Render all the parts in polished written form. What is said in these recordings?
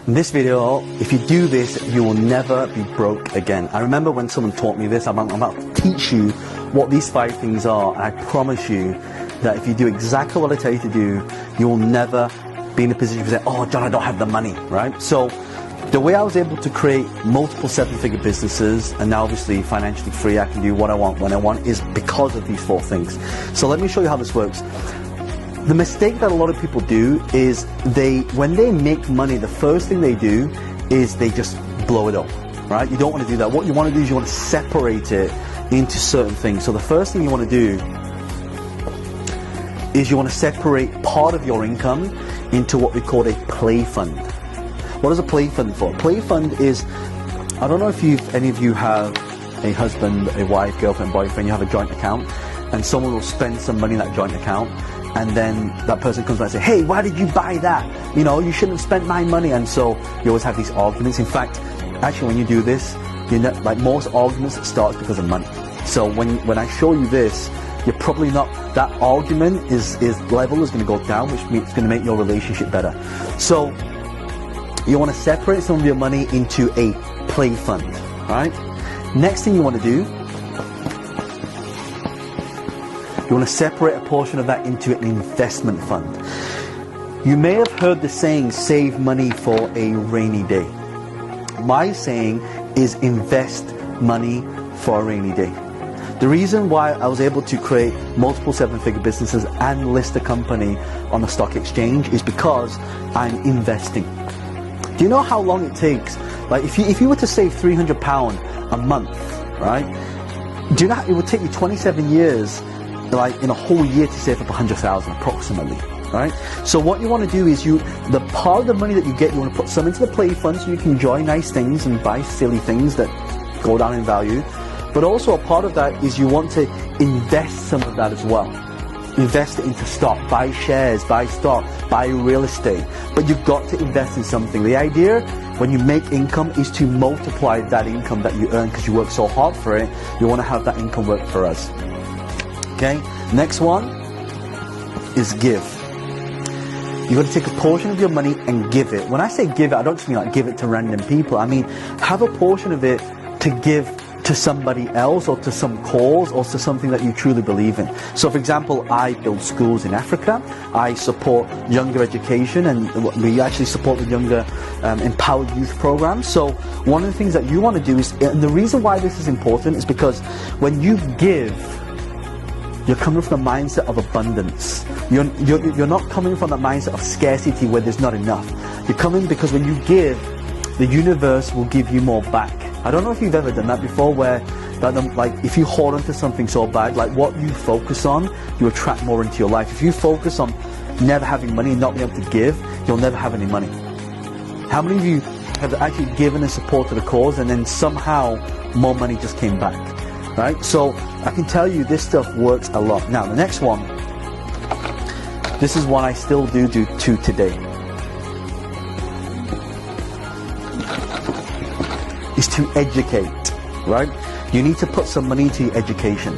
In this video, if you do this, you will never be broke again. I remember when someone taught me this, I'm about to teach you what these 5 things are, and I promise you that if you do exactly what I tell you to do, you will never be in a position to say, oh John, I don't have the money, right? So the way I was able to create multiple 7-figure businesses and now obviously financially free, I can do what I want when I want, is because of these 4 things. So let me show you how this works. The mistake that a lot of people do is when they make money, the first thing they do is they just blow it up, right? You don't want to do that. What you want to do is you want to separate it into certain things. So the first thing you want to do is you want to separate part of your income into what we call a play fund. What is a play fund for? Play fund is, I don't know if any of you have a husband, a wife, girlfriend, boyfriend, you have a joint account, and someone will spend some money in that joint account, and then that person comes back and says, hey, why did you buy that? You know, you shouldn't have spent my money. And so you always have these arguments. In fact, actually when you do this, you know, like most arguments, it starts because of money. So when I show you this, you're probably not, that argument is level is going to go down, which means it's going to make your relationship better. So you want to separate some of your money into a play fund, right? Next thing you want to do, you want to separate a portion of that into an investment fund. You may have heard the saying, save money for a rainy day. My saying is invest money for a rainy day. The reason why I was able to create multiple 7-figure businesses and list a company on the stock exchange is because I'm investing. Do you know how long it takes? Like if you were to save £300 a month, right? Do you know it would take you 27 years, like in a whole year, to save up 100,000 approximately, right? So what you want to do is the part of the money that you get, you want to put some into the play fund so you can enjoy nice things and buy silly things that go down in value. But also a part of that is you want to invest some of that as well. Invest it into stock, buy shares, buy stock, buy real estate. But you've got to invest in something. The idea when you make income is to multiply that income that you earn because you work so hard for it. You want to have that income work for us. Okay, next one is give. You've got to take a portion of your money and give it. When I say give it, I don't just mean like give it to random people. I mean have a portion of it to give to somebody else or to some cause or to something that you truly believe in. So for example, I build schools in Africa. I support younger education, and we actually support the younger empowered youth program. So one of the things that you want to do is, and the reason why this is important is because when you give, you're coming from the mindset of abundance. You're not coming from the mindset of scarcity where there's not enough. You're coming because when you give, the universe will give you more back. I don't know if you've ever done that before, where like if you hold on to something so bad, like what you focus on, you attract more into your life. If you focus on never having money and not being able to give, you'll never have any money. How many of you have actually given and supported a cause and then somehow more money just came back? Right? So I can tell you this stuff works a lot. Now the next one, this is one I still do to today, is to educate, right? You need to put some money into your education.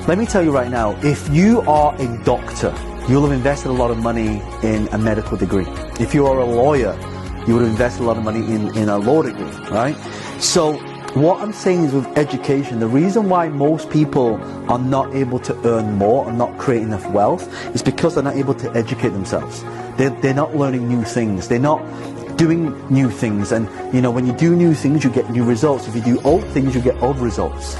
Let me tell you right now, if you are a doctor, you'll have invested a lot of money in a medical degree. If you are a lawyer, you would have invested a lot of money in a law degree, right? So what I'm saying is with education, the reason why most people are not able to earn more and not create enough wealth is because they're not able to educate themselves. They're not learning new things. They're not doing new things. And you know, when you do new things, you get new results. If you do old things, you get old results.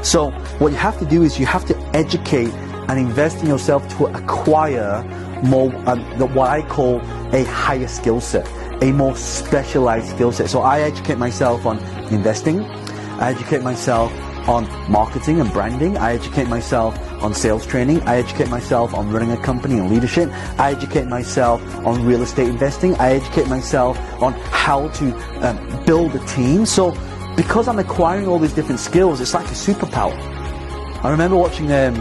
So what you have to do is you have to educate and invest in yourself to acquire more, what I call a higher skill set, a more specialized skill set. So I educate myself on investing, I educate myself on marketing and branding, I educate myself on sales training, I educate myself on running a company and leadership, I educate myself on real estate investing, I educate myself on how to build a team. So because I'm acquiring all these different skills, it's like a superpower. I remember watching a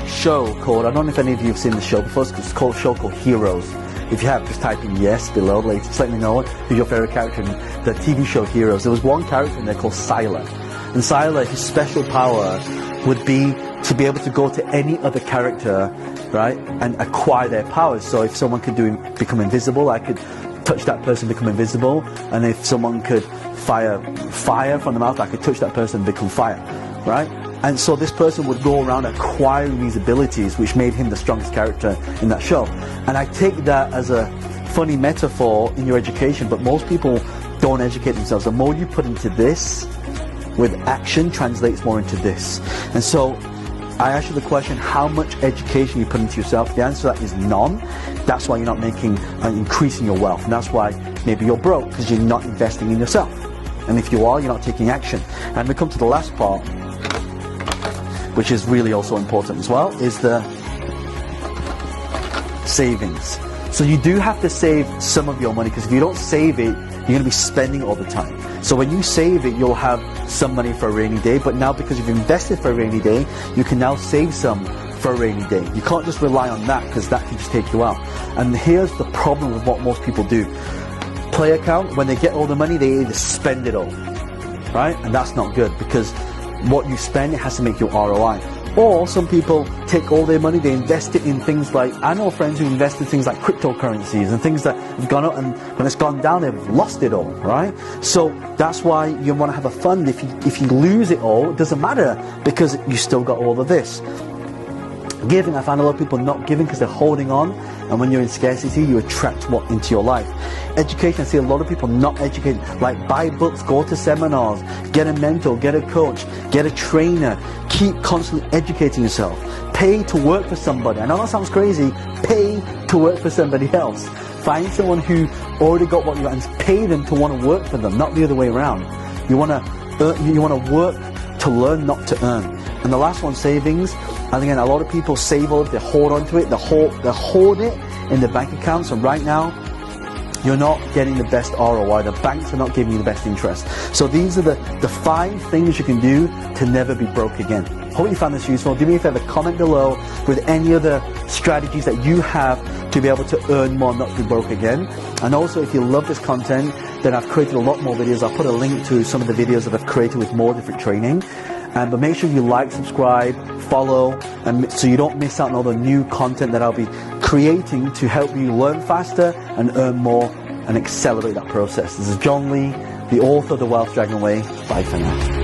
show called, I don't know if any of you have seen the show before, it's called a show called Heroes. If you have, just type in yes below, just let me know who's your favorite character in the TV show Heroes. There was one character in there called Sylar. And Sylar, his special power would be to be able to go to any other character, right, and acquire their powers. So if someone could become invisible, I could touch that person, become invisible. And if someone could fire from the mouth, I could touch that person and become fire, right? And so this person would go around acquiring these abilities, which made him the strongest character in that show. And I take that as a funny metaphor in your education, but most people don't educate themselves. The more you put into this, with action translates more into this. And so I ask you the question, how much education you put into yourself? The answer to that is none. That's why you're not making and increasing your wealth. And that's why maybe you're broke, because you're not investing in yourself. And if you are, you're not taking action. And we come to the last part, which is really also important as well, is the savings. So you do have to save some of your money, because if you don't save it, you're going to be spending all the time. So when you save it, you'll have some money for a rainy day, but now because you've invested for a rainy day, you can now save some for a rainy day. You can't just rely on that, because that can just take you out. And here's the problem with what most people do. Play account, when they get all the money, they either spend it all, right? And that's not good, because what you spend, it has to make your ROI. Or some people take all their money, they invest it in things like, I know friends who invest in things like cryptocurrencies and things that have gone up, and when it's gone down, they've lost it all, right? So that's why you want to have a fund. If you lose it all, it doesn't matter, because you still got all of this. Giving, I find a lot of people not giving because they're holding on, and when you're in scarcity, you attract what into your life. Education, I see a lot of people not educated, like buy books, go to seminars, get a mentor, get a coach, get a trainer, keep constantly educating yourself. Pay to work for somebody. I know that sounds crazy, pay to work for somebody else. Find someone who already got what you want and pay them to want to work for them, not the other way around. You want to work to learn, not to earn. And the last one, savings. And again, a lot of people save all of it, they hold on to it, they hold it in their bank accounts, and right now, you're not getting the best ROI. The banks are not giving you the best interest. So these are the 5 things you can do to never be broke again. Hope you found this useful. Do me a favor, comment below with any other strategies that you have to be able to earn more, not be broke again. And also, if you love this content, then I've created a lot more videos. I'll put a link to some of the videos that I've created with more different training. But make sure you like, subscribe, follow, and so you don't miss out on all the new content that I'll be creating to help you learn faster and earn more and accelerate that process. This is John Lee, the author of The Wealth Dragon Way. Bye for now.